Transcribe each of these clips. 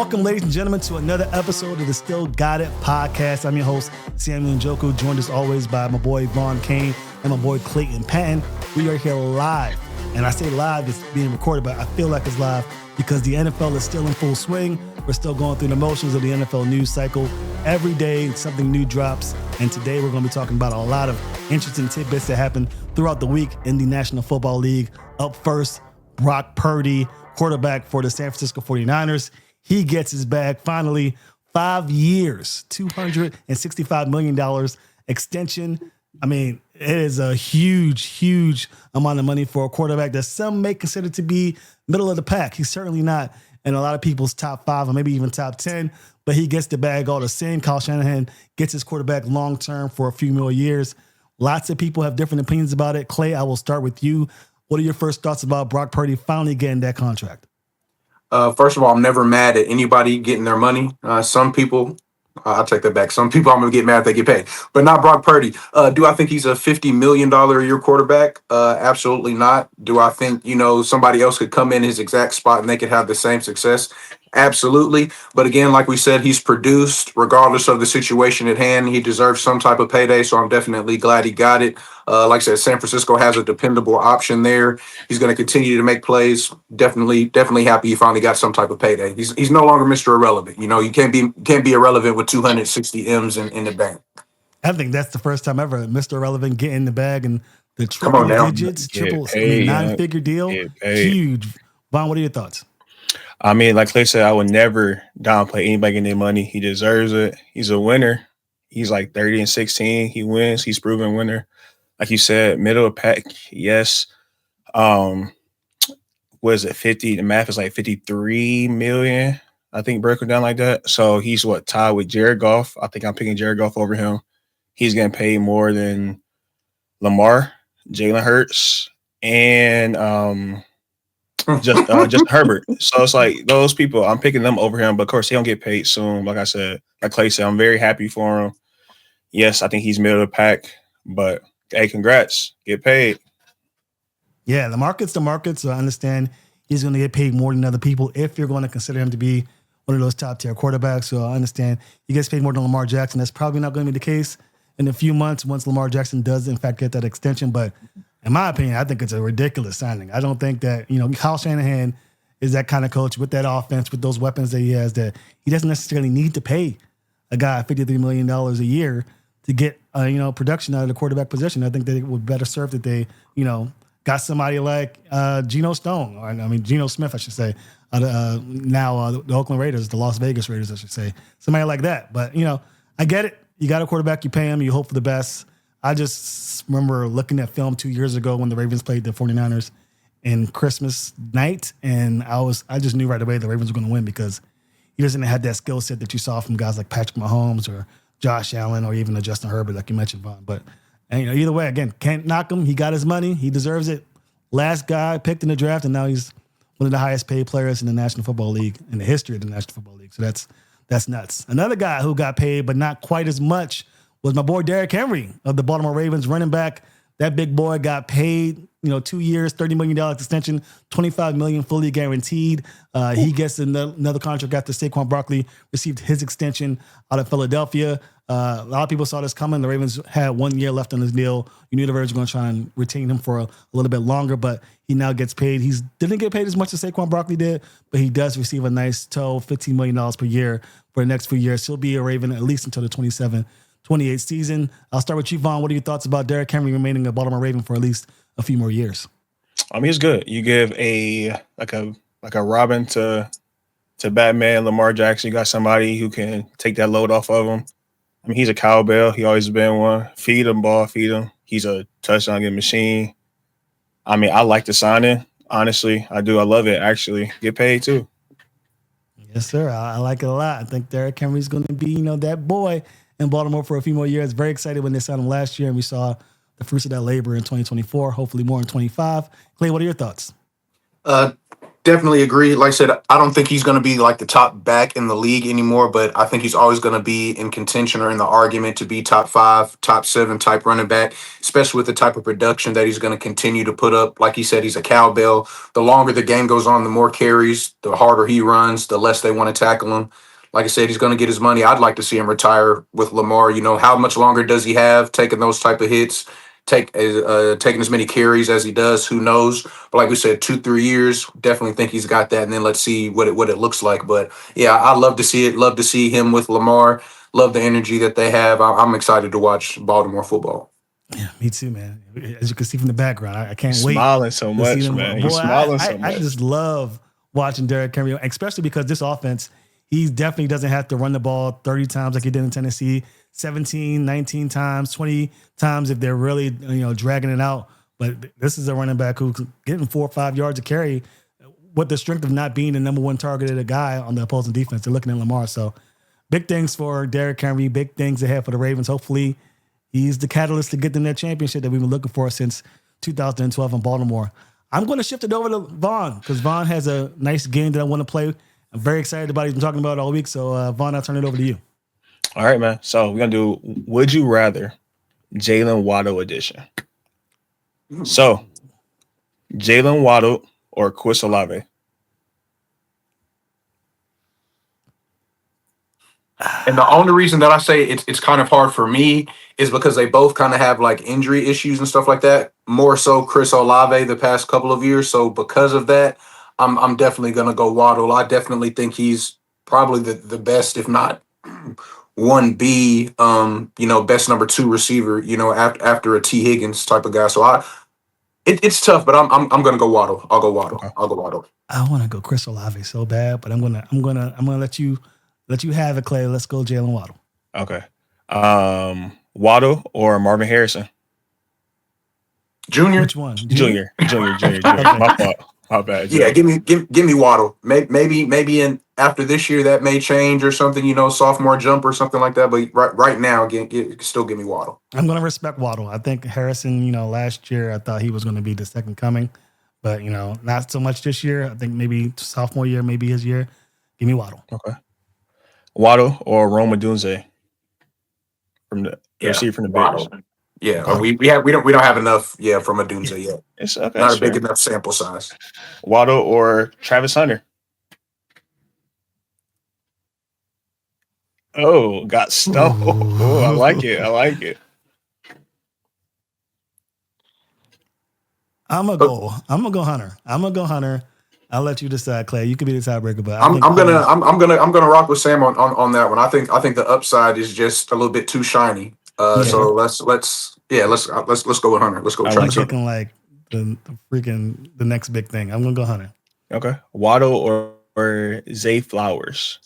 Welcome, ladies and gentlemen, to another episode of the Still Got It podcast. I'm your host, Samuel Njoku, joined as always by my boy Vaughn Kane and my boy Clayton Patton. We are here live, and I say live, it's being recorded, but I feel like it's live because the NFL is still in full swing. We're still going through the motions of the NFL news cycle. Every day, something new drops, and today we're going to be talking about a lot of interesting tidbits that happened throughout the week in the National Football League. Up first, Brock Purdy, quarterback for the San Francisco 49ers. He gets his bag finally. 5 years, $265 million extension. I mean, it is a huge amount of money for a quarterback that some may consider to be middle of the pack. He's certainly not in a lot of people's top 5 or maybe even top 10, but he gets the bag all the same. Kyle Shanahan gets his quarterback long-term for a few more years. Lots of people have different opinions about it. Clay, I will start with you. What are your first thoughts about Brock Purdy finally getting that contract? First of all, I'm never mad at anybody getting their money. Some people, I'll take that back. Some people I'm going to get mad if they get paid, but not Brock Purdy. Do I think he's a $50 million a year quarterback? Absolutely not. Do I think, somebody else could come in his exact spot and they could have the same success? Absolutely. But again, like we said, he's produced regardless of the situation at hand. He deserves some type of payday. So I'm definitely glad he got it. Like I said, San Francisco has a dependable option there. He's going to continue to make plays. Definitely happy he finally got some type of payday. He's no longer Mr. Irrelevant. You can't be irrelevant with 260 M's in the bank. I think that's the first time ever Mr. Irrelevant getting the bag and the triple digits, nine-figure deal. Huge. Vaughn, what are your thoughts? I mean, like Clay said, I would never downplay anybody getting their money. He deserves it. He's a winner. He's like 30-16. He wins. He's proven winner. Like you said, middle of pack, yes. What is it, 50? The math is like 53 million, I think, breaking down like that. So he's tied with Jared Goff. I think I'm picking Jared Goff over him. He's getting paid more than Lamar, Jalen Hurts, and just Herbert. So it's like those people, I'm picking them over him, but of course he don't get paid soon. Like I said, like Clay said, I'm very happy for him. Yes, I think he's middle of the pack, but hey, congrats, get paid. Yeah, the market's the market, so I understand he's going to get paid more than other people if you're going to consider him to be one of those top tier quarterbacks. So I understand he gets paid more than Lamar Jackson. That's probably not going to be the case in a few months once Lamar Jackson does in fact get that extension, but in my opinion, I think it's a ridiculous signing. I don't think that, Kyle Shanahan is that kind of coach with that offense, with those weapons that he has, that he doesn't necessarily need to pay a guy $53 million a year to get, production out of the quarterback position. I think that it would better serve that they, got somebody like Geno Smith, I should say, the Oakland Raiders, the Las Vegas Raiders, I should say. Somebody like that. But, I get it. You got a quarterback, you pay him, you hope for the best. I just remember looking at film 2 years ago when the Ravens played the 49ers in Christmas night, and I just knew right away the Ravens were going to win because he doesn't have that skill set that you saw from guys like Patrick Mahomes or Josh Allen or even Justin Herbert, like you mentioned, Vaughn. But either way, again, can't knock him. He got his money. He deserves it. Last guy picked in the draft, and now he's one of the highest paid players in the National Football League, in the history of the National Football League. So that's nuts. Another guy who got paid, but not quite as much, was my boy Derrick Henry of the Baltimore Ravens, running back. That big boy got paid, 2 years, $30 million extension, $25 million fully guaranteed. He gets another contract after Saquon Barkley received his extension out of Philadelphia. A lot of people saw this coming. The Ravens had 1 year left on his deal. You knew the Ravens were going to try and retain him for a little bit longer, but he now gets paid. He didn't get paid as much as Saquon Barkley did, but he does receive a nice $15 million per year for the next few years. He'll be a Raven at least until the 28th season. I'll start with you, Vaughn. What are your thoughts about Derrick Henry remaining a Baltimore Raven for at least a few more years? I mean, it's good. You give a Robin to Batman, Lamar Jackson. You got somebody who can take that load off of him. I mean, he's a cowbell. He always been one. Feed him, ball, feed him. He's a touchdown getting machine. I mean, I like the signing. Honestly, I do. I love it, actually. Get paid, too. Yes, sir. I like it a lot. I think Derrick Henry's going to be, that boy in Baltimore for a few more years. Very excited when they signed him last year, and we saw the fruits of that labor in 2024, hopefully more in 25. Clay, what are your thoughts? definitely agree. Like I said, I don't think he's going to be like the top back in the league anymore, but I think he's always going to be in contention or in the argument to be top 5, top 7 type running back, especially with the type of production that he's going to continue to put up. Like he said, he's a cowbell. The longer the game goes on, the more carries, the harder he runs, the less they want to tackle him. Like I said, he's going to get his money. I'd like to see him retire with Lamar. You know, how much longer does he have taking those type of hits? Taking as many carries as he does, who knows? But like we said, 2-3 years, definitely think he's got that. And then let's see what it looks like. But yeah, I love to see it. Love to see him with Lamar. Love the energy that they have. I'm excited to watch Baltimore football. Yeah, me too, man. As you can see from the background, I can't He's wait smiling so to much, see them. man. Boy, He's smiling so I much. just love watching Derrick Henry, especially because this offense, he definitely doesn't have to run the ball 30 times like he did in Tennessee, 17, 19 times, 20 times if they're really, dragging it out. But this is a running back who's getting 4 or 5 yards of carry with the strength of not being the number one targeted guy on the opposing defense. They're looking at Lamar. So big things for Derrick Henry, big things ahead for the Ravens. Hopefully he's the catalyst to get them that championship that we've been looking for since 2012 in Baltimore. I'm going to shift it over to Vaughn because Vaughn has a nice game that I want to play. I'm very excited about it. He's been talking about it all week. So, Vaughn, I'll turn it over to you. All right, man. So we're going to do Would You Rather Jalen Waddle edition. So, Jalen Waddle or Chris Olave? And the only reason that I say it's kind of hard for me is because they both kind of have like injury issues and stuff like that. More so Chris Olave the past couple of years. So because of that, I'm definitely gonna go Waddle. I definitely think he's probably the best, if not 1B, best number 2 receiver, after a T Higgins type of guy. So it's tough, but I'm gonna go Waddle. I'll go Waddle. Okay. I'll go Waddle. I want to go Chris Olave so bad, but I'm gonna let you have it, Clay. Let's go Jalen Waddle. Okay. Waddle or Marvin Harrison? Junior. Which one? Junior. Okay. My fault. My bad. Yeah, Junior. give me Waddle. Maybe in after this year that may change or something. Sophomore jump or something like that. But right now, still give me Waddle. I'm going to respect Waddle. I think Harrison, last year I thought he was going to be the second coming, but not so much this year. I think maybe sophomore year, maybe his year. Give me Waddle. Okay. Waddle or Roma Dunze from the receiver from the Bears? Yeah, Okay. we don't have enough. Yeah, from Adunze yet. It's okay. Not a big enough sample size. Waddle or Travis Hunter? Oh, got stoned. Oh, I like it. I'm gonna go Hunter. I'll let you decide, Clay. You can be the tiebreaker, but I'm gonna rock with Sam on that one. I think the upside is just a little bit too shiny. So let's go with Hunter. Let's go with Travis. Looking like the next big thing. I'm gonna go Hunter. Okay. Waddle or Zay Flowers?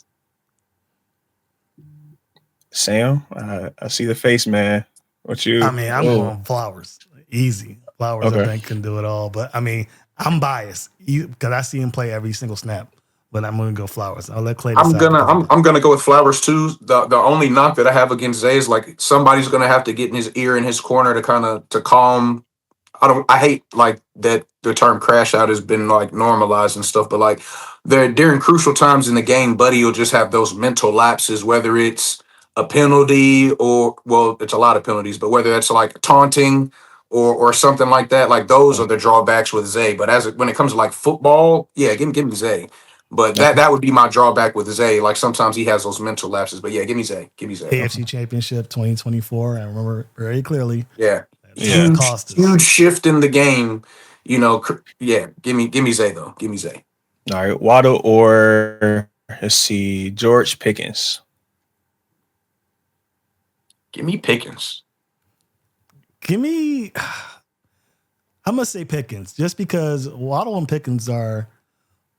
Sam, I see the face, man. What you? I'm going Flowers. Easy. Flowers, Okay. I think, can do it all. But I'm biased because I see him play every single snap. But I'm gonna go Flowers. I'll let Clay decide. I'm gonna go with Flowers too. The only knock that I have against Zay is like somebody's gonna have to get in his ear in his corner to calm. I hate like that the term crash out has been like normalized and stuff, but like during crucial times in the game, Buddy will just have those mental lapses, whether it's a penalty or it's a lot of penalties, but whether that's like taunting or something like that, like those are the drawbacks with Zay. But when it comes to like football, yeah, give me Zay. But that would be my drawback with Zay. Like sometimes he has those mental lapses. But yeah, give me Zay. AFC Championship 2024. I remember very clearly. Yeah. Huge shift in the game. Yeah, give me Zay though. Give me Zay. All right, Waddle or let's see, George Pickens. Give me Pickens. I'm gonna say Pickens just because Waddle and Pickens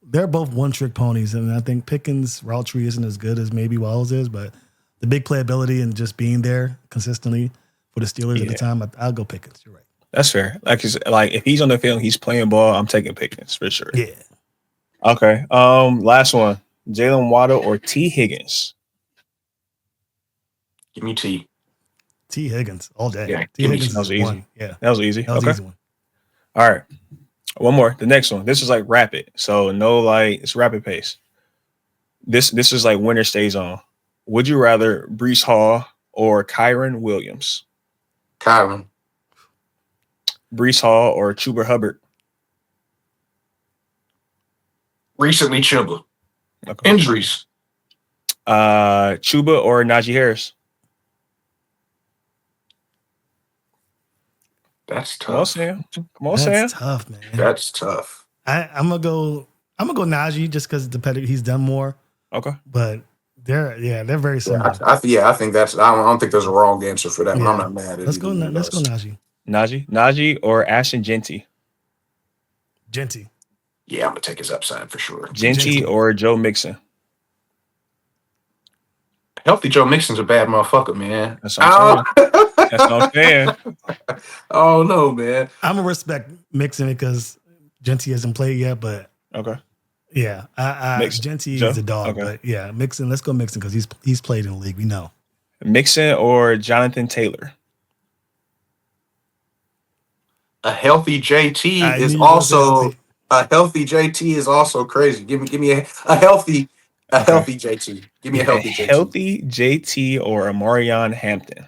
they're both one-trick ponies, and I think Pickens' route tree isn't as good as maybe Waddle's is, but the big playability and just being there consistently for the Steelers at the time, I'll go Pickens. You're right. That's fair. Like if he's on the field, he's playing ball. I'm taking Pickens for sure. Yeah. Okay. Last one: Jalen Waddle or T Higgins. Give me T. T Higgins all day. Yeah, T Higgins that was easy. Yeah, that was easy. That was an easy one. All right. One more. The next one. This is like rapid. So no, like it's rapid pace. This is like winner stays on. Would you rather Brees Hall or Kyron Williams? Kyron. Brees Hall or Chuba Hubbard? Recently, Chuba. Okay. Injuries. Chuba or Najee Harris? That's Come on, tough. Sam. Come on, That's Sam. tough, man. That's tough. I'm gonna go Najee just because the pedigree he's done more. Okay. But they're very similar. I think that's. I don't think there's a wrong answer for that. Yeah. But I'm not mad at Let's go those. Najee. Najee or Ashton Genty? Genty. Yeah, I'm gonna take his upside for sure. Genty or Joe Mixon? Healthy Joe Mixon's a bad motherfucker, man. That's what I'm saying. That's what I'm saying. Oh no, man. I'm gonna respect Mixon because Genty hasn't played yet, but Okay. yeah, Genty Joe? is a dog, Okay. but yeah, Mixon. Let's go Mixon because he's played in the league. We know. Mixon or Jonathan Taylor? A healthy JT I is knew you were also healthy. a healthy JT is also crazy. Give me a healthy JT. Give me a healthy JT. Healthy JT or Amarion Hampton?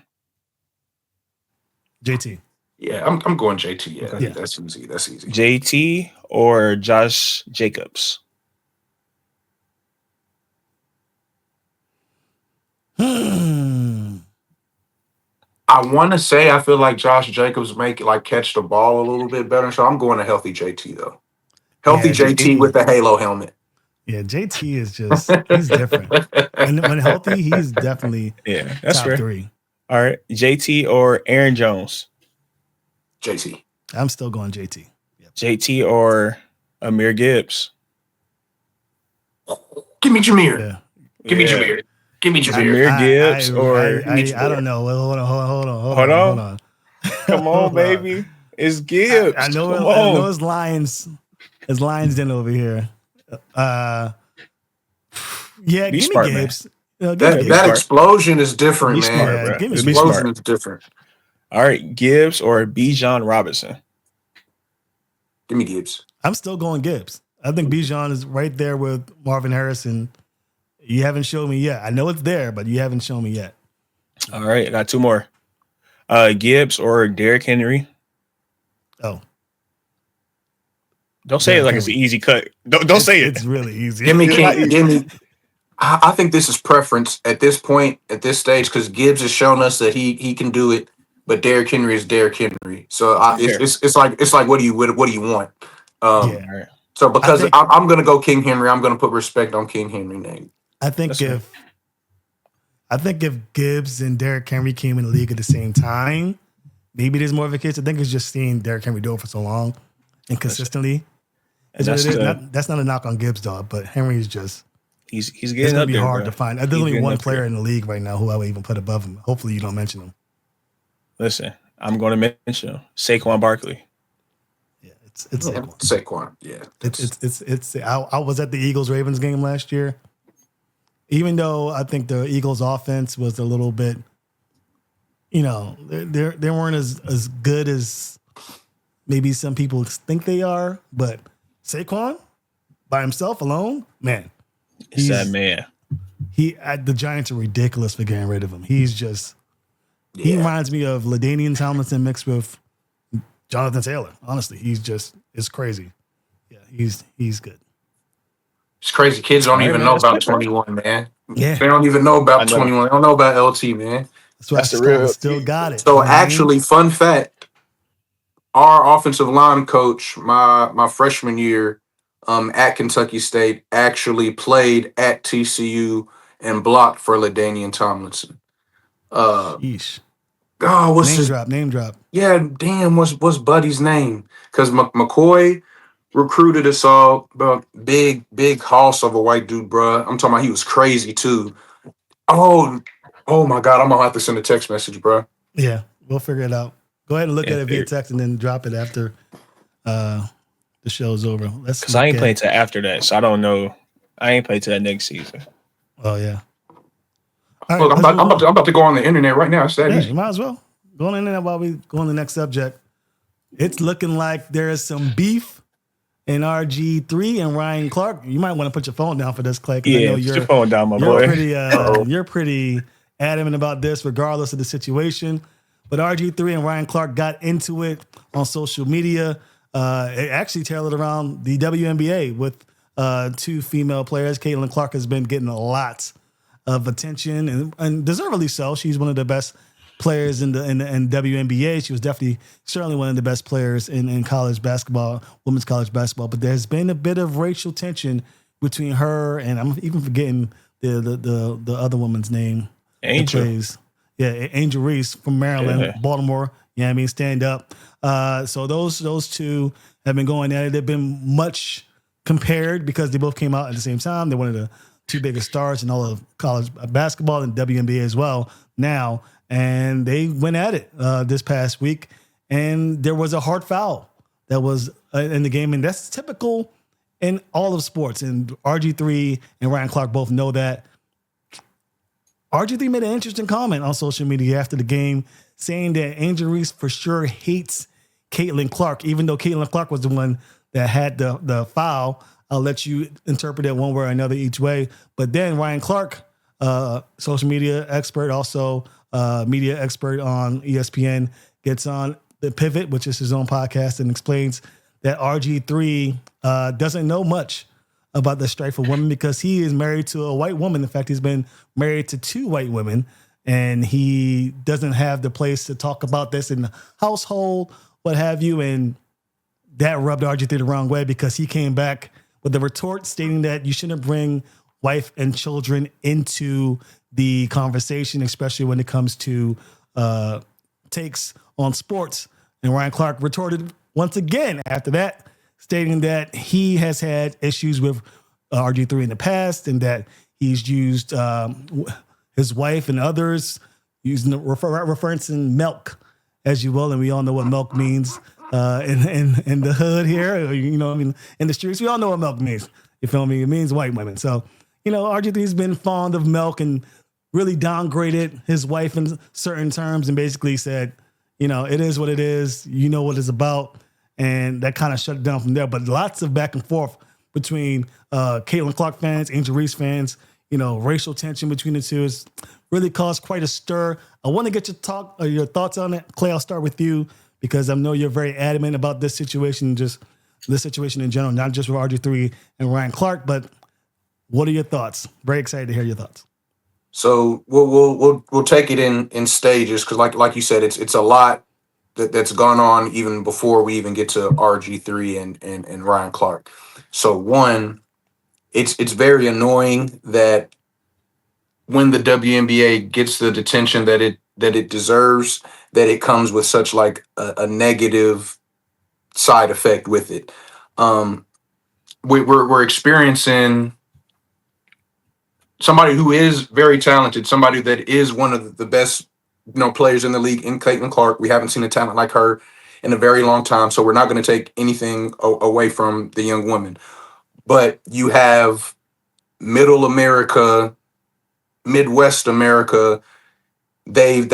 JT. Yeah, I'm going JT. Yeah, Okay. that's easy. That's easy. JT or Josh Jacobs? I want to say I feel like Josh Jacobs catch the ball a little bit better, so I'm going to healthy JT though. Healthy Yeah, JT with the Halo helmet. Yeah, JT is just he's different. When healthy, he's definitely That's top fair. 3. All right. JT or Aaron Jones? JT. I'm still going JT. Yep. JT or Amir Gibbs? Give me Jameer. Yeah. Give me Jameer. Give me Jameer. Amir Gibbs I don't know. Hold on. Come on, baby. It's Gibbs. I know Come on. his lines in over here. Yeah, Be give smart, me man. Gibbs. Give me That Gibbs. explosion is different, Be man. smart, Yeah, bro. give me Be Explosion smart. is different. All right. Gibbs or Bijan Robinson? Give me Gibbs. I'm still going Gibbs. I think Bijan is right there with Marvin Harrison. You haven't shown me yet. I know it's there, but you haven't shown me yet. All right. I got 2 more. Gibbs or Derrick Henry? Oh, Don't say it like it's an easy cut. Don't say it. It's really easy. Give me. I think this is preference at this point, at this stage, because Gibbs has shown us that he can do it, but Derrick Henry is Derrick Henry. So it's like what do you want? Yeah. All right. So because think- I'm going to go King Henry, I'm going to put respect on King Henry name. I think That's if Gibbs and Derrick Henry came in the league at the same time, maybe there's more of a case. I think it's just seeing Derrick Henry do it for so long and consistently. That's not a knock on Gibbs, though, but Henry is just He's it's getting gonna up be there, hard bro. to find. There's He's only getting one up player there. in the league right now who I would even put above him. Hopefully you don't mention him. Listen, I'm going to mention him. Saquon Barkley. Yeah, it's Saquon. Saquon, yeah. It's I was at the Eagles-Ravens game last year. Even though I think the Eagles offense was a little bit, they weren't as good as maybe some people think they are, but Saquon by himself alone, man. It's that man. The Giants are ridiculous for getting rid of him. He's just he reminds me of LaDainian Tomlinson mixed with Jonathan Taylor. Honestly, it's crazy. Yeah, he's good. It's crazy. Kids don't even man, know that's about good, bro. 21, man. Yeah. They don't even know I about know. 21. They don't know about LT, man. That's why That's the Scott real- still got it. So You know what I mean? actually, fun fact, our offensive line coach, my freshman year at Kentucky State, actually played at TCU and blocked for LaDainian Tomlinson. Yeesh. What's Name drop. Yeah, damn, what's Buddy's name? Because McCoy recruited us all, but big hoss of a white dude, bruh. I'm talking about he was crazy too. Oh my God, I'm gonna have to send a text message, bruh. Yeah, we'll figure it out. Go ahead and look Yeah, at it via figure- text and then drop it after the show's over. Because I ain't playing till after that, so I don't know. I ain't playing till that next season. Oh yeah. All right, Look, I'm let's move on. about to go on the internet right now. It's that Yeah, easy. you might as well go on the internet while we go on the next subject. It's looking like there is some beef and RG3 and Ryan Clark. You might want to put your phone down for this, Clay, because I Yeah, know put your phone down, my you're boy. pretty adamant about this, regardless of the situation. But RG3 and Ryan Clark got into it on social media. It actually tailored around the WNBA with two female players. Caitlin Clark has been getting a lot of attention and deservedly so. She's one of the best players in WNBA. She was certainly one of the best players in college basketball, women's college basketball. But there's been a bit of racial tension between her and I'm even forgetting the other woman's name. Angel. Plays. Yeah, Angel Reese from Maryland, Yeah. Baltimore. Yeah, I mean, stand up. So those two have been going at it. They've been much compared because they both came out at the same time. They're one of the two biggest stars in all of college basketball and WNBA as well now. And they went at it this past week. And there was a hard foul that was in the game. And that's typical in all of sports. And RG3 and Ryan Clark both know that. RG3 made an interesting comment on social media after the game saying that Angel Reese for sure hates Caitlin Clark, even though Caitlin Clark was the one that had the foul. I'll let you interpret it one way or another each way. But then Ryan Clark, social media expert, also media expert on ESPN, gets on The Pivot, which is his own podcast, and explains that RG3 doesn't know much about the strife for women because he is married to a white woman. In fact, he's been married to two white women, and he doesn't have the place to talk about this in the household, what have you. And that rubbed RG3 the wrong way because he came back with a retort stating that you shouldn't bring wife and children into the conversation, especially when it comes to takes on sports. And Ryan Clark retorted once again after that, stating that he has had issues with RG3 in the past and that he's used his wife and others using referencing milk, as you will, and we all know what milk means in the hood here. You know, I mean, in the streets, we all know what milk means. You feel me? It means white women. So, you know, RG3's been fond of milk and really downgraded his wife in certain terms and basically said, you know, it is what it is. You know what it's about. And that kind of shut it down from there. But lots of back and forth between Caitlin Clark fans, Angel Reese fans, you know, racial tension between the two has really caused quite a stir. I want to get your thoughts on it. Clay, I'll start with you because I know you're very adamant about this situation, just this situation in general, not just with RG3 and Ryan Clark, but what are your thoughts? Very excited to hear your thoughts. So we'll take it in stages because like you said, it's a lot that's gone on even before we even get to RG3 and Ryan Clark. So one, it's very annoying that when the WNBA gets the attention that it deserves, that it comes with such like a negative side effect with it. We're experiencing somebody who is very talented, somebody that is one of the best, players in the league in Caitlin Clark. We haven't seen a talent like her in a very long time, so we're not going to take anything away from the young woman. But you have Middle America, Midwest America. They've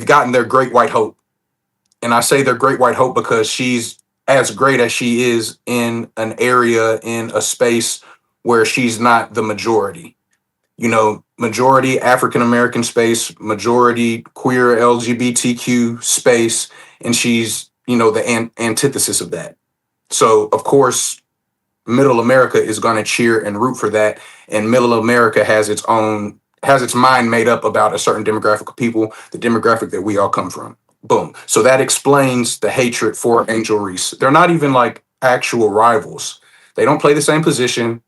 gotten their great white hope, and I say their great white hope because she's as great as she is in an area in a space where she's not the majority. Majority African American space, majority queer LGBTQ space, and she's, the antithesis of that. So, of course, Middle America is going to cheer and root for that, and Middle America has its mind made up about a certain demographic of people, the demographic that we all come from. Boom. So that explains the hatred for Angel Reese. They're not even like actual rivals. They don't play the same position.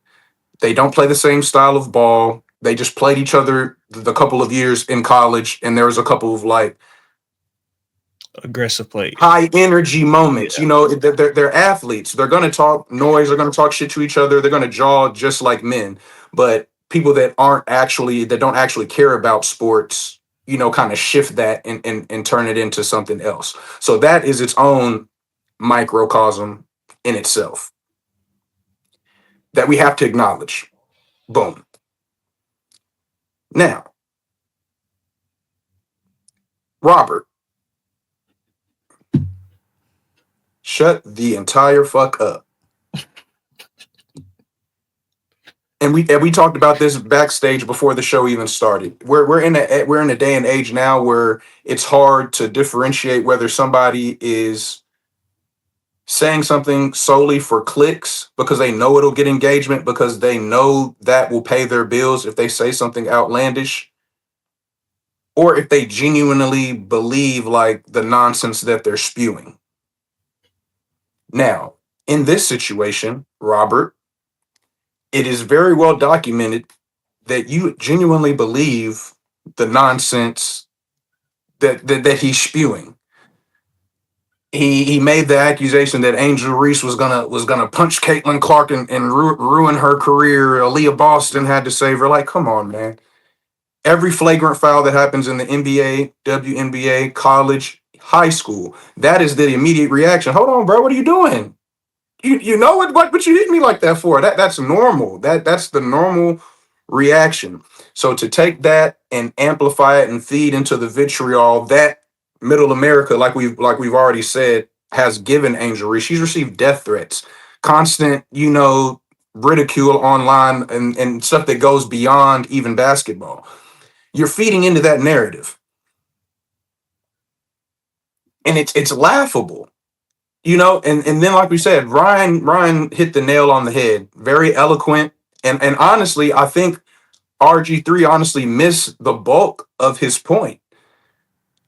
They don't play the same style of ball. They just played each other the couple of years in college, and there was a couple of like Aggressive plays. high energy moments. Yeah. They're athletes. They're gonna talk noise. They're gonna talk shit to each other. They're gonna jaw just like men. But people that don't actually care about sports, kind of shift that and turn it into something else. So that is its own microcosm in itself that we have to acknowledge. Boom. Now, Robert, shut the entire fuck up. and we talked about this backstage before the show even started. We're in a day and age now where it's hard to differentiate whether somebody is saying something solely for clicks because they know it'll get engagement, because they know that will pay their bills if they say something outlandish, or if they genuinely believe like the nonsense that they're spewing. Now, in this situation, Robert, it is very well documented that you genuinely believe the nonsense that he's spewing. He made the accusation that Angel Reese was gonna punch Caitlin Clark and ruin her career. Aaliyah Boston had to save her. Like, come on, man. Every flagrant foul that happens in the NBA, WNBA, college, high school, that is the immediate reaction. Hold on, bro. What are you doing? You know what you hit me like that for? That's normal. That's the normal reaction. So to take that and amplify it and feed into the vitriol that middle America, like we've already said, has given Angel Reese. She's received death threats, constant, ridicule online and stuff that goes beyond even basketball. You're feeding into that narrative. And it's laughable. And then like we said, Ryan hit the nail on the head. Very eloquent. And honestly, I think RG3 honestly missed the bulk of his point.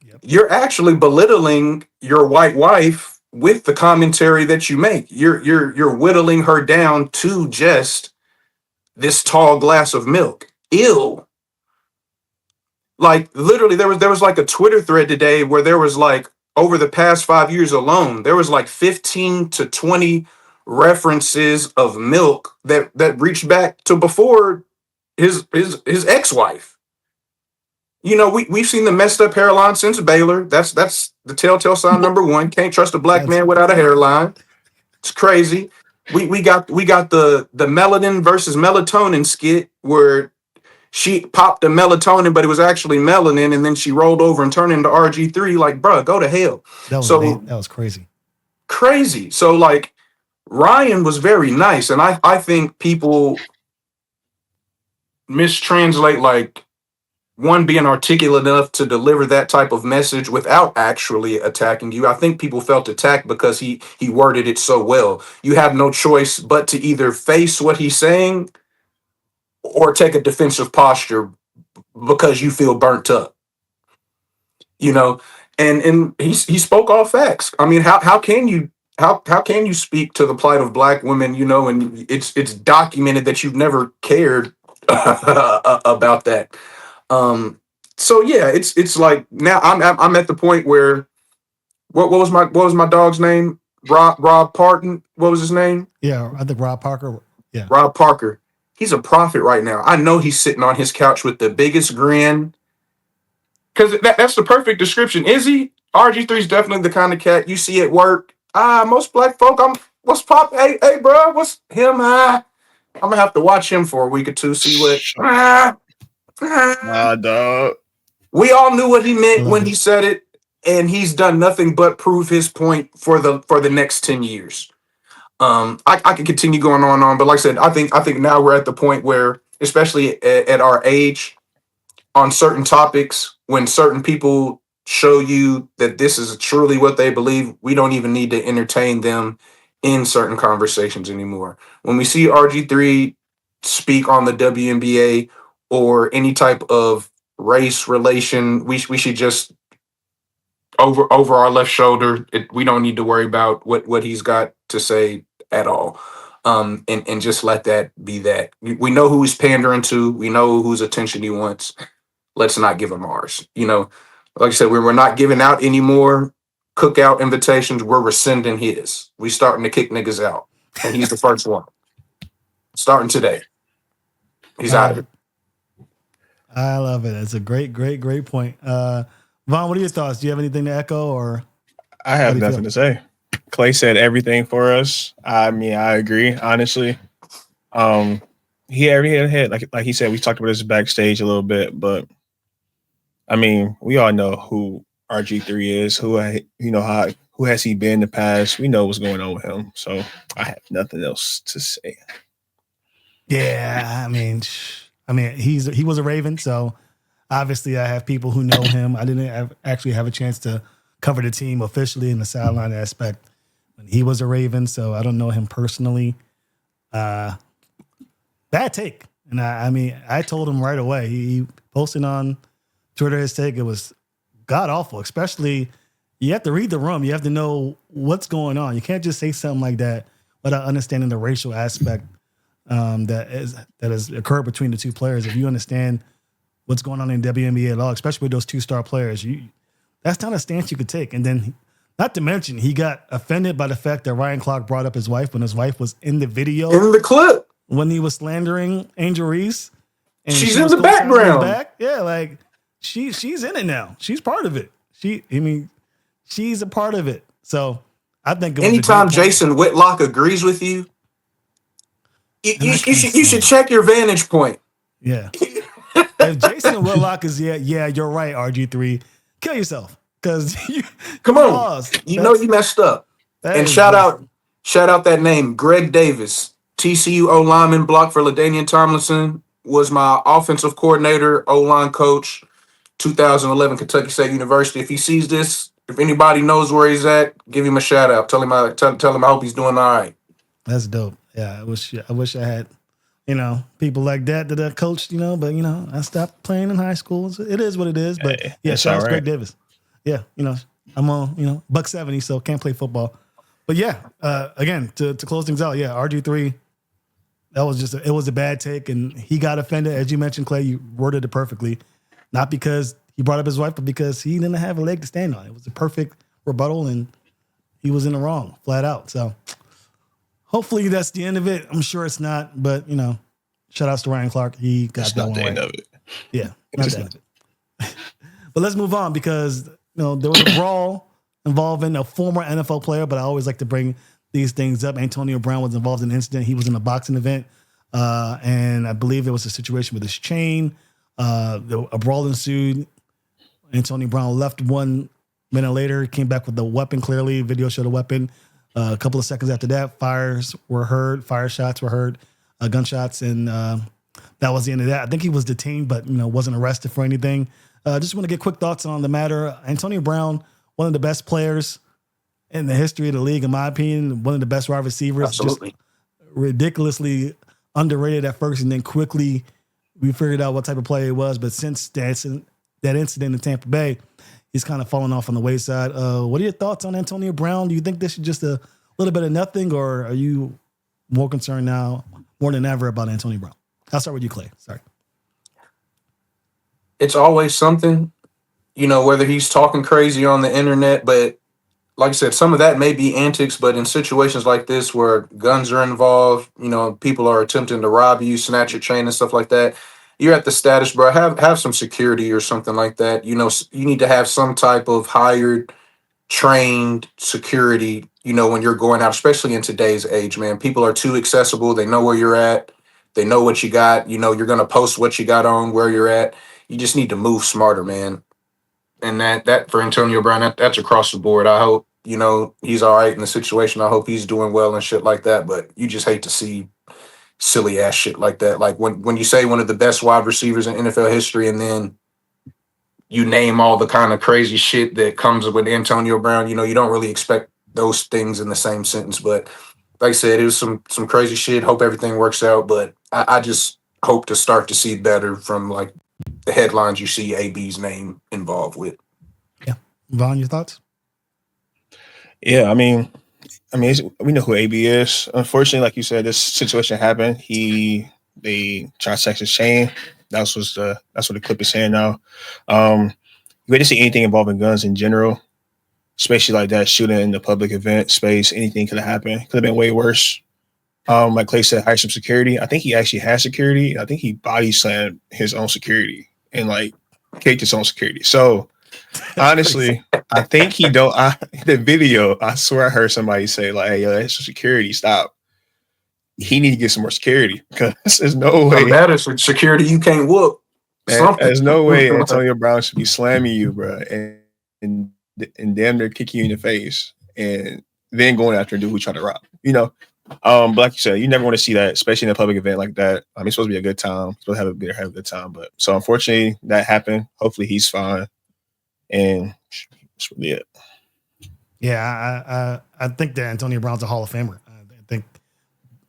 Yep. You're actually belittling your white wife with the commentary that you make. You're whittling her down to just this tall glass of milk. Ill. Like literally there was like a Twitter thread today where there was like, over the past 5 years alone, there was like 15 to 20 references of milk that reached back to before his ex-wife. We've seen the messed up hairline since Baylor. That's the telltale sign number one. Can't trust a black man without a hairline. It's crazy. We got the melanin versus melatonin skit where she popped the melatonin, but it was actually melanin, and then she rolled over and turned into RG3. Like, bruh, go to hell. That was crazy. Crazy. So, like, Ryan was very nice, and I think people mistranslate, like, one, being articulate enough to deliver that type of message without actually attacking you. I think people felt attacked because he worded it so well. You have no choice but to either face what he's saying or take a defensive posture because you feel burnt up, and he spoke all facts. I mean, how can you speak to the plight of black women, and it's documented that you've never cared about that. So yeah, it's like now I'm at the point where what was my dog's name? Rob Parton. What was his name? Yeah, I think Rob Parker. Yeah, Rob Parker. He's a prophet right now. I know he's sitting on his couch with the biggest grin. Because that's the perfect description. Is he? RG3 is definitely the kind of cat you see at work. Most black folk, what's pop? Hey, bro, what's him? I'm going to have to watch him for a week or two, see what. Dog. We all knew what he meant when he said it, and he's done nothing but prove his point for the next 10 years. I could continue going on, but like I said, I think now we're at the point where, especially at our age, on certain topics, when certain people show you that this is truly what they believe, we don't even need to entertain them in certain conversations anymore. When we see RG3 speak on the WNBA or any type of race relation, we should just over our left shoulder. We don't need to worry about what he's got to say at all. And just let that be that. We know who he's pandering to. We know whose attention he wants. Let's not give him ours. Like I said, we're not giving out any more cookout invitations. We're rescinding his. We starting to kick niggas out. And he's the first one. Starting today. He's out of it. I love it. It's a great point. Vaughn, what are your thoughts? Do you have anything to echo, or? I have nothing to say. Clay said everything for us. I mean, I agree, honestly. He had like he said, we talked about this backstage a little bit, but I mean, we all know who RG3 is, who has he been in the past. We know what's going on with him. So I have nothing else to say. Yeah, I mean, he was a Raven, so obviously I have people who know him. I didn't actually have a chance to cover the team officially in the sideline aspect when he was a Raven, so I don't know him personally. Bad take, and I mean, I told him right away. He posted on Twitter his take. It was god awful, especially. You have to read the room. You have to know what's going on. You can't just say something like that without understanding the racial aspect that has occurred between the two players. If you understand what's going on in WNBA at all, especially with those two-star players, that's not a stance you could take. And then, not to mention, he got offended by the fact that Ryan Clark brought up his wife when his wife was in the video In the clip, when he was slandering Angel Reese, and she's she in was the co-signing his background. back. Yeah, like she's in it now. She's part of it. She's a part of it. So I think it was Anytime a great point. Jason Whitlock agrees with you, And I can't you should check your vantage point. Yeah. If Jason Whitlock is yeah, you're right, RG3. Kill yourself. Because you Come on, lost. you know you messed up. That And is shout just out that name, Greg Davis, TCU O lineman, block for LaDainian Tomlinson, was my offensive coordinator, O line coach, 2011 Kentucky State University. If he sees this, if anybody knows where he's at, give him a shout out. Tell him I hope he's doing all right. that's dope. Yeah, I wish I had, people like that I coached, but I stopped playing in high school. So it is what it is. But Hey, yeah, that's shout out all to Greg right. Davis. Yeah, I'm on, $170, so can't play football. But yeah, again, to close things out, yeah, RG3, that was it was a bad take, and he got offended. As you mentioned, Clay, you worded it perfectly. Not because he brought up his wife, but because he didn't have a leg to stand on. It was a perfect rebuttal, and he was in the wrong, flat out. So hopefully that's the end of it. I'm sure it's not, but shout outs to Ryan Clark. He got It's that not one the end right. of it. Yeah, not the end of it. But let's move on because there was a brawl involving a former NFL player, but I always like to bring these things up. Antonio Brown was involved in an incident. He was in a boxing event, and I believe there was a situation with his chain. A brawl ensued. Antonio Brown left 1 minute later, came back with the weapon clearly. Video showed a weapon. A couple of seconds after that, fire shots were heard, gunshots, and that was the end of that. I think he was detained, but wasn't arrested for anything. Just want to get quick thoughts on the matter. Antonio Brown, one of the best players in the history of the league, in my opinion, one of the best wide receivers. Absolutely. Just ridiculously underrated at first, and then quickly we figured out what type of player he was. But since that incident in Tampa Bay, he's kind of fallen off on the wayside. What are your thoughts on Antonio Brown? Do you think this is just a little bit of nothing, or are you more concerned now, more than ever, about Antonio Brown? I'll start with you, Clay. Sorry. It's always something, whether he's talking crazy on the internet, but like I said, some of that may be antics, but in situations like this where guns are involved, people are attempting to rob you, snatch your chain and stuff like that. You're at the status, bro. Have some security or something like that. You need to have some type of hired, trained security, when you're going out, especially in today's age, man. People are too accessible. They know where you're at. They know what you got. You're going to post what you got on where you're at. You just need to move smarter, man. And that for Antonio Brown, that's across the board. I hope he's all right in the situation. I hope he's doing well and shit like that. But you just hate to see silly ass shit like that. Like when you say one of the best wide receivers in NFL history, and then you name all the kind of crazy shit that comes with Antonio Brown. You don't really expect those things in the same sentence. But like I said, it was some crazy shit. Hope everything works out. But I just hope to start to see better from like the headlines you see AB's name involved with. Yeah. Vaughn, your thoughts? Yeah, I mean, we know who AB is. Unfortunately, like you said, this situation happened. They tried to sex his chain. That's what the clip is saying now. You didn't see anything involving guns in general, especially like that shooting in the public event space. Anything could have happened. Could have been way worse. Like Clay said, hire some security. I think he actually has security. I think he body slammed his own security and like kicked his own security. So honestly, I think he don't. The video, I swear I heard somebody say like, "Hey, yo, that's security. Stop." He need to get some more security because there's no way. That is security you can't whoop. Man, there's no way Antonio Brown should be slamming you, bro, and damn near kicking you in the face, and then going after a dude who tried to rob. But like you said, you never want to see that, especially in a public event like that. It's supposed to be a good time. It's supposed to have a good time. But so unfortunately, that happened. Hopefully, he's fine, and that's really it. Yeah, I think that Antonio Brown's a Hall of Famer. I think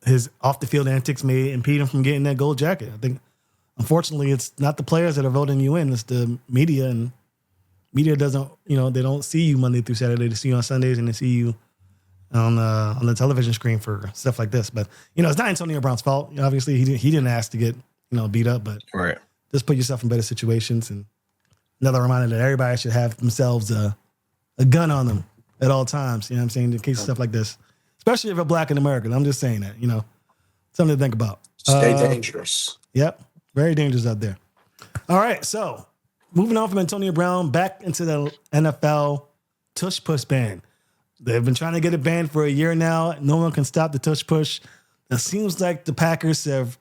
his off the field antics may impede him from getting that gold jacket. I think, unfortunately, it's not the players that are voting you in; it's the media, and media doesn't, they don't see you Monday through Saturday. They see you on Sundays, and they see you on the television screen for stuff like this. But it's not Antonio Brown's fault. Obviously, he didn't ask to get beat up, but Right. just put yourself in better situations. And another reminder that everybody should have themselves a gun on them at all times. You know what I'm saying? In case of stuff like this, especially if you're Black and American. I'm just saying that. Something to think about. Stay dangerous. Yep, very dangerous out there. All right, so moving on from Antonio Brown back into the NFL tush push ban. They've been trying to get it banned for a year now. No one can stop the tush push. It seems like the Packers have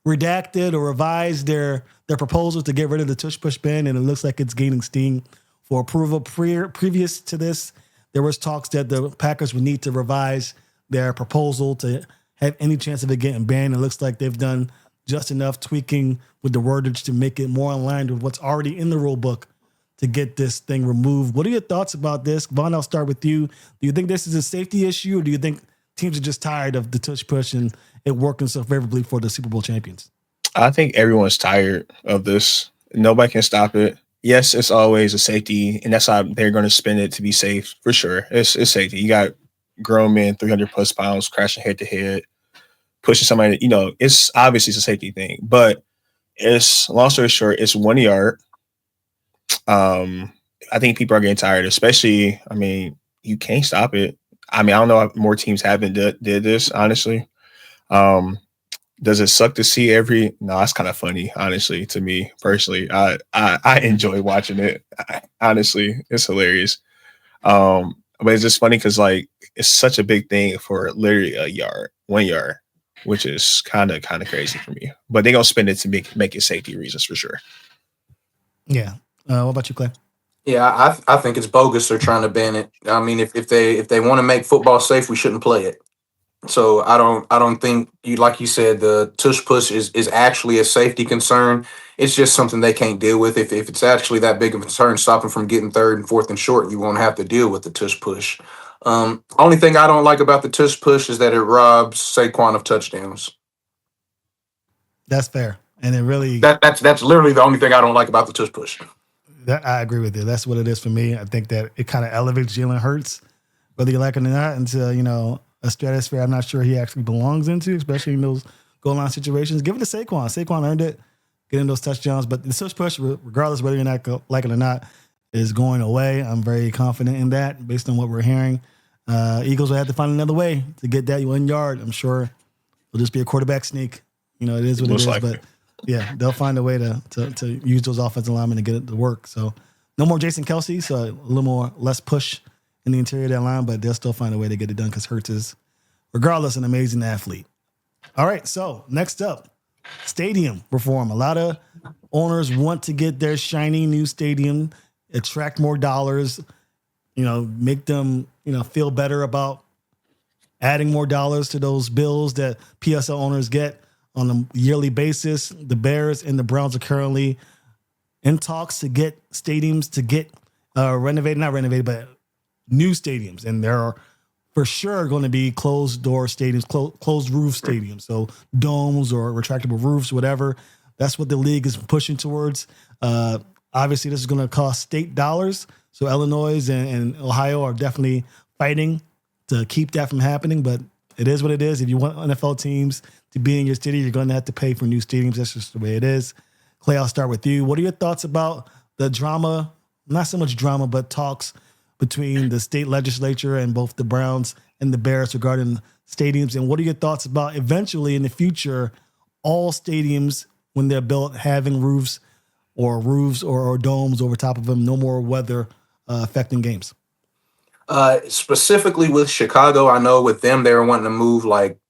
redacted or revised their proposal to get rid of the tush push ban, and it looks like it's gaining steam for approval. Previous to this, there was talks that the Packers would need to revise their proposal to have any chance of it getting banned. It looks like they've done just enough tweaking with the wordage to make it more aligned with what's already in the rule book to get this thing removed. What are your thoughts about this? Vaughn, I'll start with you. Do you think this is a safety issue, or do you think teams are just tired of the tush push and it working so favorably for the Super Bowl champions? I think everyone's tired of this. Nobody can stop it. Yes, it's always a safety, and that's how they're going to spin it to be safe for sure. It's safety. You got grown men, 300 plus pounds, crashing head to head, pushing somebody. It's obviously it's a safety thing, but it's long story short, it's 1 yard. I think people are getting tired, especially. You can't stop it. I don't know if more teams haven't did this, honestly. Does it suck to see no, it's kind of funny, honestly, to me personally. I enjoy watching it. Honestly, it's hilarious. But it's just funny because it's such a big thing for literally a yard, 1 yard, which is kind of crazy for me. But they're gonna spend it to make it safety reasons for sure. Yeah. What about you, Clay? Yeah, I think it's bogus. They're trying to ban it. If they want to make football safe, we shouldn't play it. So I don't think like you said, the tush push is actually a safety concern. It's just something they can't deal with. If it's actually that big of a concern, stop them from getting third and fourth and short, you won't have to deal with the tush push. Only thing I don't like about the tush push is that it robs Saquon of touchdowns. That's fair, and it really that's literally the only thing I don't like about the tush push. I agree with you. That's what it is for me. I think that it kind of elevates Jalen Hurts, whether you like it or not, into a stratosphere I'm not sure he actually belongs into, especially in those goal line situations. Give it to Saquon. Saquon earned it, getting those touchdowns. But the tush push, regardless whether you're not like it or not, is going away. I'm very confident in that based on what we're hearing. Eagles will have to find another way to get that 1 yard. I'm sure it'll just be a quarterback sneak. It is what it is. But yeah, they'll find a way to use those offensive linemen to get it to work. So no more Jason Kelsey, so a little less push in the interior of that line, but they'll still find a way to get it done because Hurts is, regardless, an amazing athlete. All right, so next up, stadium reform. A lot of owners want to get their shiny new stadium, attract more dollars, make them, feel better about adding more dollars to those bills that PSL owners get on a yearly basis. The Bears and the Browns are currently in talks to get stadiums to get not renovated, but new stadiums. And there are for sure going to be closed door stadiums, closed roof stadiums. So domes or retractable roofs, whatever. That's what the league is pushing towards. Obviously, this is going to cost state dollars. So Illinois and Ohio are definitely fighting to keep that from happening. But it is what it is. If you want NFL teams to be in your city, you're going to have to pay for new stadiums. That's just the way it is. Clay, I'll start with you. What are your thoughts about the drama, not so much drama, but talks between the state legislature and both the Browns and the Bears regarding stadiums? And what are your thoughts about eventually in the future, all stadiums, when they're built, having roofs or domes over top of them, no more weather affecting games? Specifically with Chicago, I know with them, they were wanting to move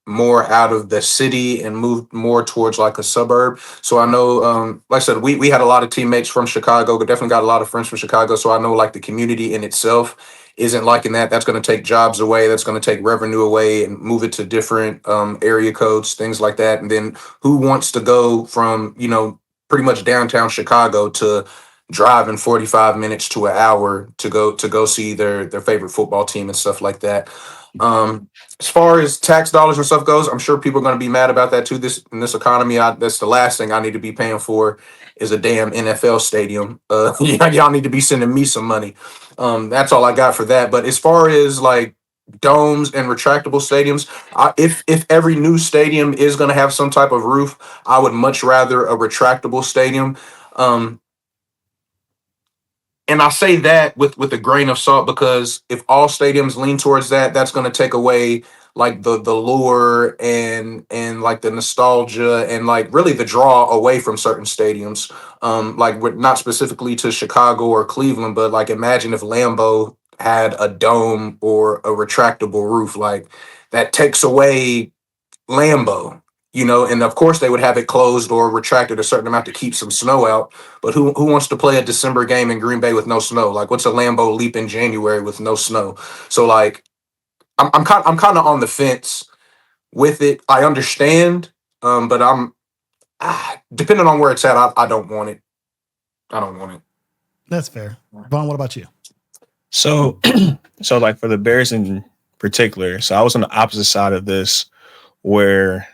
more out of the city and move more towards a suburb. So I know, like I said, we had a lot of teammates from Chicago, but definitely got a lot of friends from Chicago. So I know the community in itself isn't liking that. That's going to take jobs away. That's going to take revenue away and move it to different area codes, things like that. And then who wants to go from, pretty much downtown Chicago to driving 45 minutes to an hour to go see their favorite football team and stuff like that. As far as tax dollars and stuff goes, I'm sure people are going to be mad about that too. In this economy, that's the last thing I need to be paying for is a damn NFL stadium. Y'all need to be sending me some money. That's all I got for that. But as far as like domes and retractable stadiums, if every new stadium is going to have some type of roof, I would much rather a retractable stadium. Um, and I say that with a grain of salt because if all stadiums lean towards that, that's going to take away like the lure and like the nostalgia and like really the draw away from certain stadiums. Like not specifically to Chicago or Cleveland, but like imagine if Lambeau had a dome or a retractable roof, like that takes away Lambeau, and of course they would have it closed or retracted a certain amount to keep some snow out. But who wants to play a December game in Green Bay with no snow? Like, what's a Lambeau leap in January with no snow? So like, I'm kind of on the fence with it. I understand, but depending on where it's at, I don't want it. I don't want it. That's fair. Vaughn, what about you? So, so like for the Bears in particular, so I was on the opposite side of this, where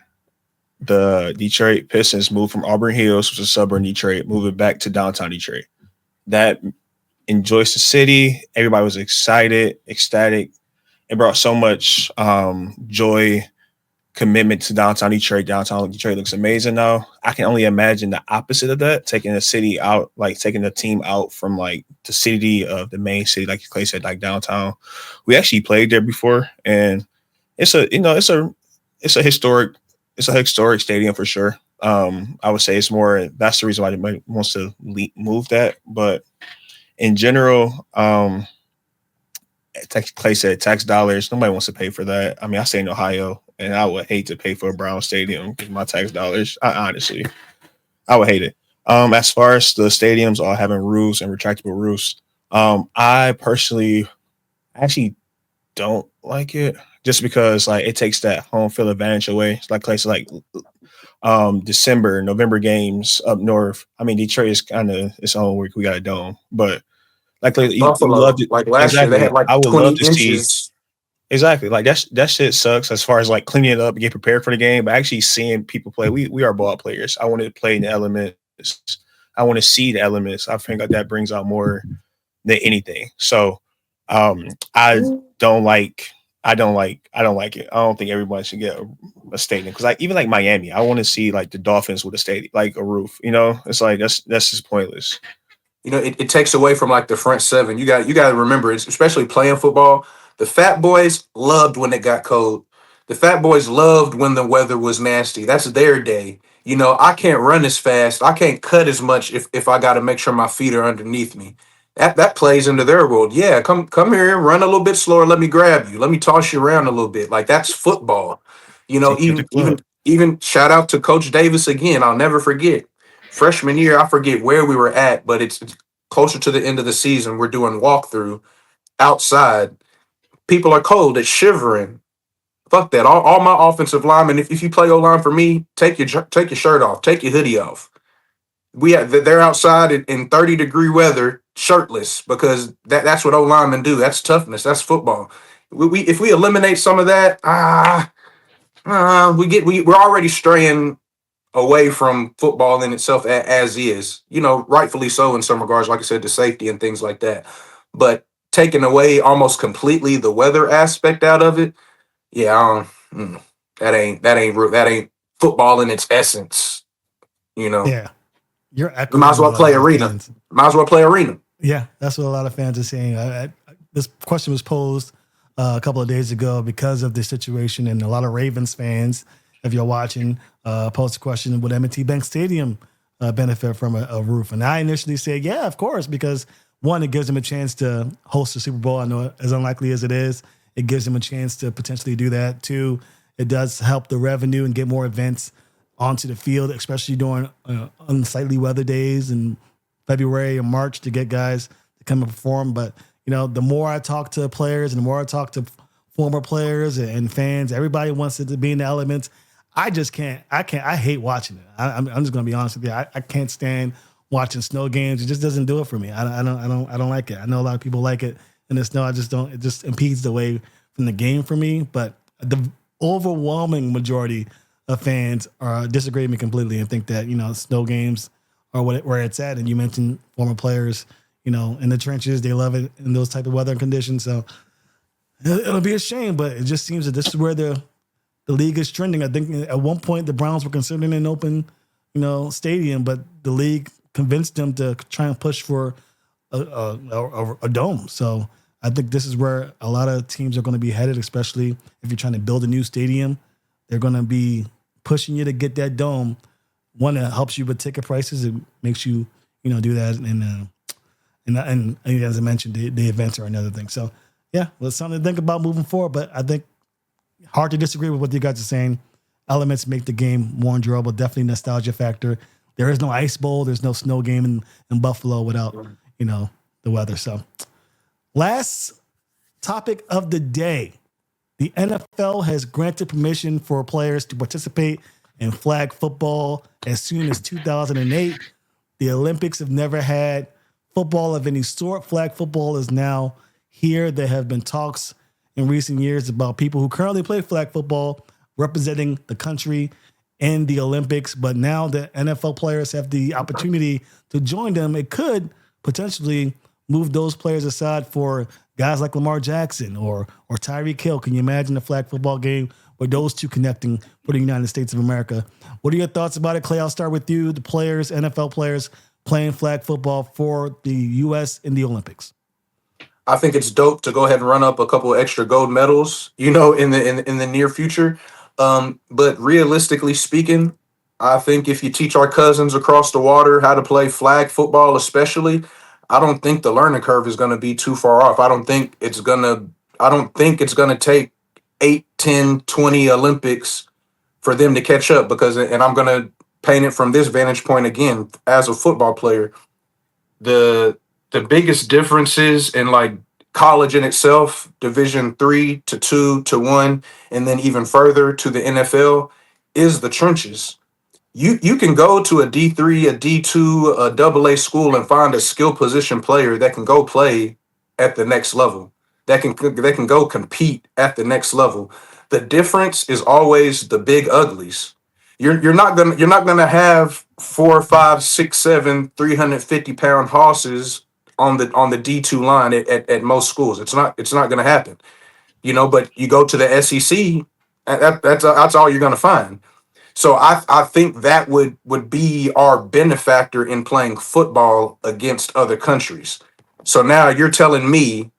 the Detroit Pistons moved from Auburn Hills, which is a suburb in Detroit, moving back to downtown Detroit. That enjoys the city. Everybody was excited, ecstatic. It brought so much joy, commitment to downtown Detroit. Downtown Detroit looks amazing now. I can only imagine the opposite of that, taking the city out, like taking the team out from like the city of the main city, like Clay said, like downtown. We actually played there before, and it's a historic stadium for sure. I would say it's more, that's the reason why they wants to move that. But in general, Clay said tax dollars. Nobody wants to pay for that. I mean, I stay in Ohio, and I would hate to pay for a Brown stadium with my tax dollars. Honestly, I would hate it. As far as the stadiums all having roofs and retractable roofs, I personally actually don't like it, just because like it takes that home field advantage away. It's like places like December, November games up north. I mean, Detroit is kind of its own week. We got a dome, but like you love Buffalo, it. like last year, they Exactly. had like I would love 20 to see. inches. Exactly. Like that shit sucks as far as like cleaning it up and get prepared for the game, but actually seeing people play. We are ball players. I want to play in the elements. I want to see the elements. I think that brings out more than anything. So I don't like I don't like it. I don't think everybody should get a stadium, because like even like Miami, I want to see like the Dolphins with a stadium, like a roof. It's like that's just pointless. It takes away from like the front seven. You got to remember, it's especially playing football. The fat boys loved when it got cold. The fat boys loved when the weather was nasty. That's their day. I can't run as fast. I can't cut as much if I got to make sure my feet are underneath me. That plays into their world. Yeah, come here, run a little bit slower. Let me grab you. Let me toss you around a little bit. Like that's football. Take you to the Even club. even shout out to Coach Davis again. I'll never forget freshman year. I forget where we were at, but it's closer to the end of the season. We're doing walkthrough outside. People are cold. It's shivering. Fuck that. All my offensive linemen. If you play O line for me, take your shirt off. Take your hoodie off. They're outside in 30-degree weather, shirtless, because that's what O linemen do. That's toughness. That's football. If we eliminate some of that, we're already straying away from football in itself as is. Rightfully so in some regards, like I said, the safety and things like that. But taking away almost completely the weather aspect out of it, yeah, that ain't football in its essence. Yeah, you're You might as echoing well what a play lot of arena. fans. Might as well play arena. Yeah, that's what a lot of fans are saying. This question was posed a couple of days ago because of the situation, and a lot of Ravens fans, if you're watching, posed the question: would M&T Bank Stadium benefit from a roof? And I initially said, yeah, of course, because one, it gives them a chance to host the Super Bowl. I know, as unlikely as it is, it gives them a chance to potentially do that. Two, it does help the revenue and get more events onto the field, especially during unsightly weather days in February or March, to get guys to come and perform. But the more I talk to players and the more I talk to former players and fans, everybody wants it to be in the elements. I just can't. I hate watching it. I'm just going to be honest with you. I can't stand watching snow games. It just doesn't do it for me. I don't like it. I know a lot of people like it in the snow. I just don't. It just impedes the way from the game for me. But the overwhelming majority of fans disagree with me completely and think that snow games are where it's at. And you mentioned former players, in the trenches, they love it in those type of weather conditions. So it'll be a shame, but it just seems that this is where the league is trending. I think at one point the Browns were considering an open, stadium, but the league convinced them to try and push for a dome. So I think this is where a lot of teams are going to be headed, especially if you're trying to build a new stadium. They're going to be pushing you to get that dome. One, that helps you with ticket prices. It makes you, do that. And as I mentioned, the events are another thing. So, yeah, well, it's something to think about moving forward. But I think hard to disagree with what you guys are saying. Elements make the game more enjoyable. Definitely nostalgia factor. There is no ice bowl. There's no snow game in Buffalo without, the weather. So, last topic of the day. The NFL has granted permission for players to participate in flag football as soon as 2008. The Olympics have never had football of any sort. Flag football is now here. There have been talks in recent years about people who currently play flag football representing the country in the Olympics. But now the NFL players have the opportunity to join them. It could potentially move those players aside for guys like Lamar Jackson or Tyreek Hill. Can you imagine a flag football game with those two connecting for the United States of America? What are your thoughts about it, Clay? I'll start with you. The players, NFL players, playing flag football for the U.S. in the Olympics. I think it's dope to go ahead and run up a couple of extra gold medals, in the near future. But realistically speaking, I think if you teach our cousins across the water how to play flag football, especially, I don't think the learning curve is going to be too far off. I don't think it's going to take 8, 10, 20 Olympics for them to catch up and I'm going to paint it from this vantage point again as a football player. The biggest differences in like college in itself, Division 3 to 2 to 1, and then even further to the NFL is the trenches. You can go to a D3, a D2, a AA school and find a skill position player that can go play at the next level. That can go compete at the next level. The difference is always the big uglies. You're not gonna have 4, 5, 6, 7 350-pound horses on the D2 line at most schools. It's not gonna happen. But you go to the SEC, that's all you're gonna find. So I think that would be our benefactor in playing football against other countries. So now you're telling me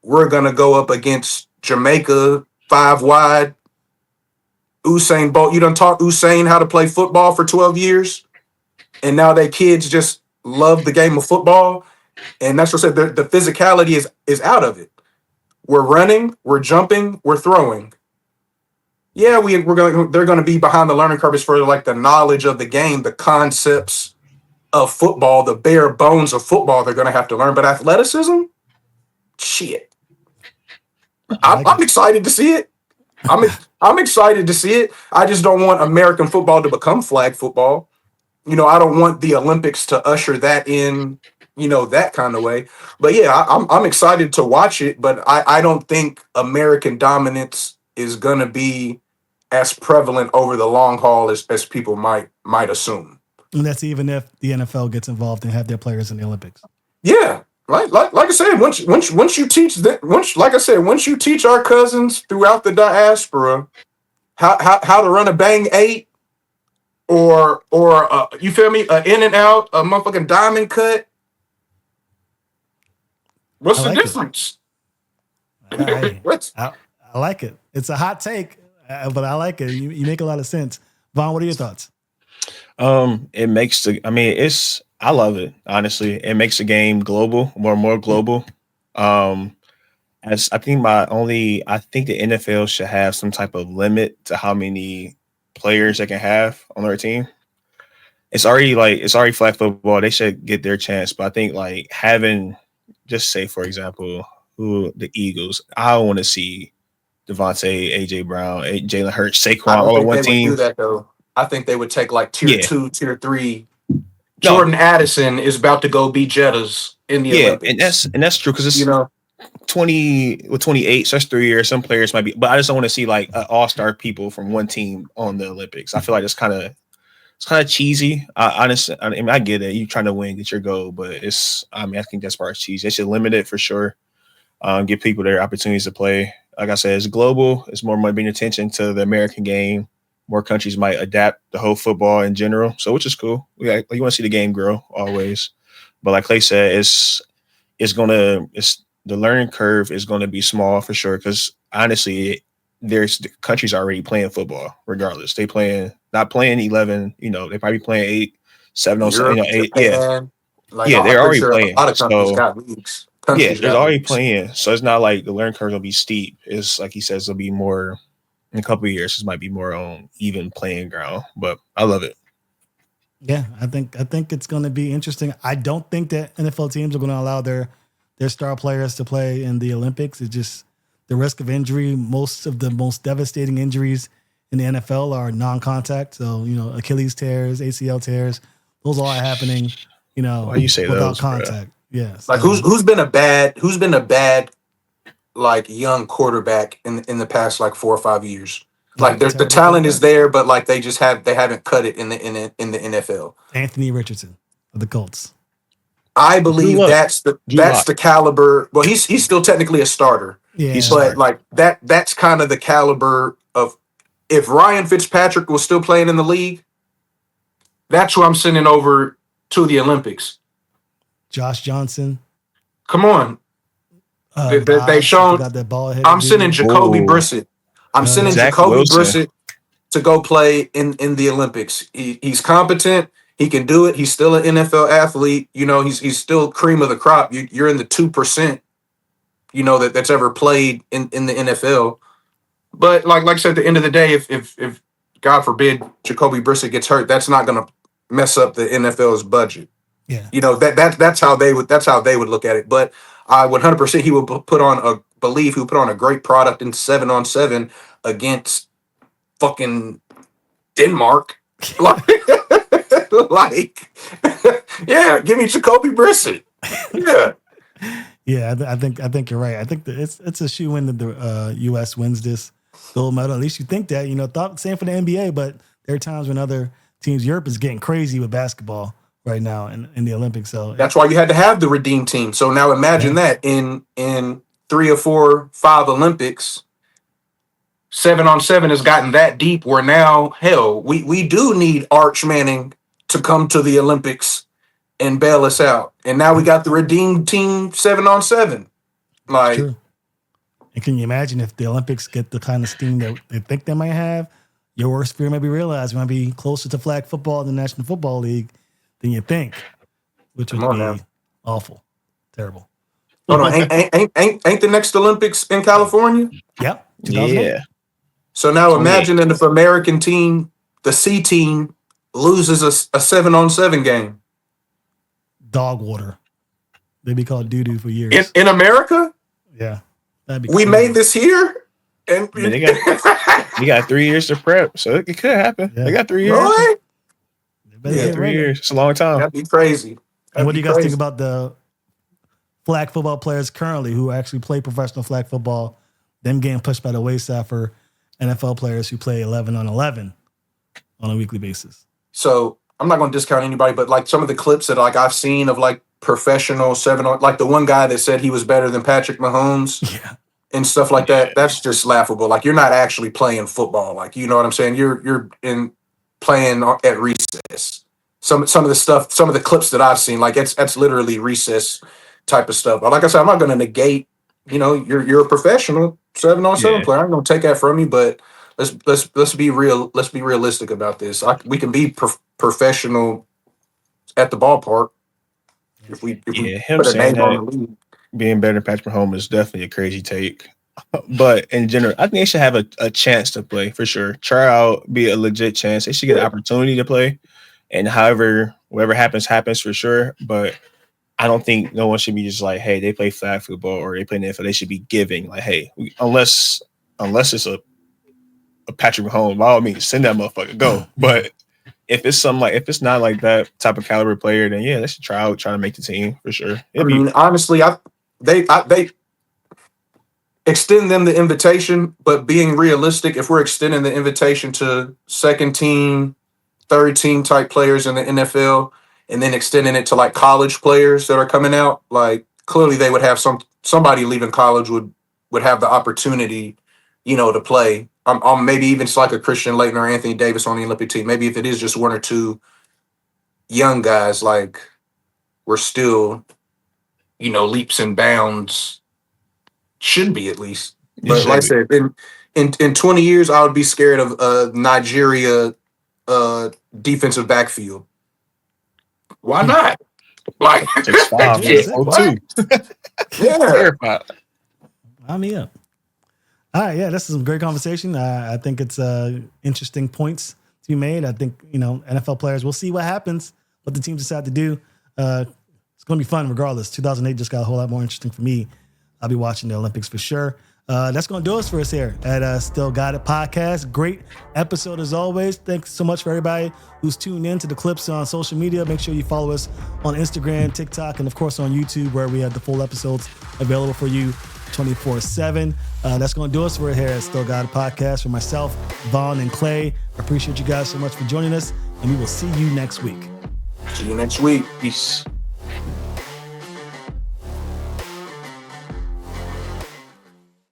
we're gonna go up against Jamaica 5 wide. Usain Bolt, you done taught Usain how to play football for 12 years, and now they kids just love the game of football. And that's what I said. The physicality is out of it. We're running, we're jumping, we're throwing. Yeah, they're gonna be behind the learning curve as for like the knowledge of the game, the concepts of football, the bare bones of football they're gonna have to learn. But athleticism, shit. I'm excited to see it. I'm excited to see it. I just don't want American football to become flag football. I don't want the Olympics to usher that in, that kind of way. But yeah, I'm excited to watch it, but I don't think American dominance is gonna be as prevalent over the long haul as people might assume. And that's even if the NFL gets involved and have their players in the Olympics. Yeah. Right, like I said, once you teach that, once you teach our cousins throughout the diaspora how to run a bang 8 or you feel me, a in and out, a motherfucking diamond cut. What's the difference? I like it. It's a hot take, but I like it. You make a lot of sense. Vaughn, what are your thoughts? It makes I love it, honestly. It makes the game global, more global. As I think I think the NFL should have some type of limit to how many players they can have on their team. It's already flag football. They should get their chance, but I think like having, just say for example, Who the Eagles? I want to see Devontae, AJ Brown, Jalen Hurts, I Saquon don't all on think one they would do team. that though. I think they would take like tier Yeah, 2, tier 3. no, Jordan Addison is about to go be Jettas in the yeah, Olympics. and that's true because You it's know, 28, so that's 3 years. Some players might be, but I just don't want to see like all-star people from one team on the Olympics. I feel like it's kind of cheesy. Honestly, I mean, I get it. You trying to win, get your goal, but I think that's part of cheesy. They should limit it for sure. Give people their opportunities to play. Like I said, it's global. It's more money being attention to the American game. More countries might adapt the whole football in general, so which is cool. You want to see the game grow always, but like Clay said, it's the learning curve is gonna be small for sure. Because honestly, there's the countries already playing football regardless. They not playing 11. They probably playing 8, 7 on 7. Europe, 8. Yeah, Japan, like yeah, I'm they're pretty already sure a playing. lot of countries So got leagues. yeah, Countries there's got already leagues. playing. So it's not like the learning curve will be steep. It's like he says, it'll be more in a couple of years. This might be more on even playing ground. But I love it. Yeah, I think it's going to be interesting. I don't think that NFL teams are going to allow their star players to play in the Olympics. It's just the risk of injury. Most of the most devastating injuries in the NFL are non-contact. So, Achilles tears, ACL tears, those all are happening, Why you say without those, bro? contact. Yeah. Like So, who's been a bad like young quarterback in the past like 4 or 5 years. Like like the terrible talent is quarterback? there, but like they haven't cut it in the NFL. Anthony Richardson of the Colts. I Drew believe Luck. Drew that's Lock. the caliber. Well, he's still technically a starter, He's a Yeah. but starter. like that's kind of the caliber of if Ryan Fitzpatrick was still playing in the league, that's who I'm sending over to the Olympics. Josh Johnson. Come on, they've Dobbs. I shown. forgot that ball headed I'm sending dude. Jacoby Oh, Brissett. I'm Oh, sending yeah. Zach Jacoby Wilson. Brissett to go play in the Olympics. He's competent. He can do it. He's still an NFL athlete. He's still cream of the crop. You're in the 2%. That's ever played in the NFL. But like I said, at the end of the day, if God forbid Jacoby Brissett gets hurt, that's not going to mess up the NFL's budget. Yeah. That's how they would look at it. But I 100% he will put on a great product in 7-on-7 against fucking Denmark. Like, yeah, give me Jacoby Brissett. Yeah. Yeah, I think you're right. I think that it's a shoe in that the U.S. wins this gold medal. At least you think that. Same for the NBA, but there are times when other teams, Europe is getting crazy with basketball right now in the Olympics. So That's why you had to have the redeem team. So now imagine that in 3 or 4, 5 Olympics, 7-on-7 has gotten that deep where now, hell, we do need Arch Manning to come to the Olympics and bail us out. And now we got the redeemed team 7-on-7. it's Like, true. And can you imagine if the Olympics get the kind of steam that they think they might have? Your worst fear may be realized. We might be closer to flag football than the National Football League than you think, which would come on be now. awful, terrible. Hold on, ain't the next Olympics in California? Yep, 2008. Yeah. So now 28. imagine if American team, the C team, loses a 7-on-7 game Dog water. They'd be called doo-doo for years. in America. Yeah, that'd be. We crazy. made this here, and I mean, they got 3 years to prep, so it could happen. Yeah. They got 3 years. Right? They better They got get 3 ready. years. It's a long time. That'd be crazy. And what do you guys think about the flag football players currently who actually play professional flag football, them getting pushed by the wayside for NFL players who play 11-on-11 on a weekly basis? So I'm not going to discount anybody, but like some of the clips that like I've seen of like professional 7 on, like the one guy that said he was better than Patrick Mahomes Yeah. and stuff like that. That's just laughable. Like you're not actually playing football. Like, you know what I'm saying? You're in playing at recess. Some of the clips that I've seen, like that's literally recess type of stuff. But like I said, I'm not going to negate. You're a professional 7-on-7 Yeah. player. I'm going to take that from you, but let's be real. Let's be realistic about this. We can be professional at the ballpark if we Him put a saying name on that the league. being better than Patrick Mahomes is definitely a crazy take. But in general, I think they should have a chance to play for sure. Try out, be a legit chance. They should get an opportunity to play. And whatever happens for sure. But I don't think no one should be just like, hey, they play flag football or they play in the NFL. They should be giving like, hey, unless it's a Patrick Mahomes, by all means, send that motherfucker, go. But if it's something like, if it's not like that type of caliber player, then yeah, they should try to make the team for sure. Honestly, they extend them the invitation, but being realistic, if we're extending the invitation to second team, third team type players in the NFL, and then extending it to like college players that are coming out, like clearly they would have somebody leaving college would have the opportunity, to play. Maybe even it's like a Christian Laettner or Anthony Davis on the Olympic team. Maybe if it is just one or two young guys, like we're still, leaps and bounds. Should be at least. But like I said, in 20 years, I would be scared of Nigeria defensive backfield. Why not? Like 6'5", yeah. Terrified. I'm up. All right, yeah, this is some great conversation. I think it's interesting points to be made. I think, NFL players, we'll see what happens, what the teams decide to do. It's going to be fun regardless. 2008 just got a whole lot more interesting for me. I'll be watching the Olympics for sure. That's going to do us for us here at Still Got It Podcast. Great episode as always. Thanks so much for everybody who's tuned in to the clips on social media. Make sure you follow us on Instagram, TikTok, and of course on YouTube, where we have the full episodes available for you 24/7. That's going to do us for here at Still Got It Podcast. For myself, Vaughn, and Clay, I appreciate you guys so much for joining us, and we will see you next week. See you next week. Peace.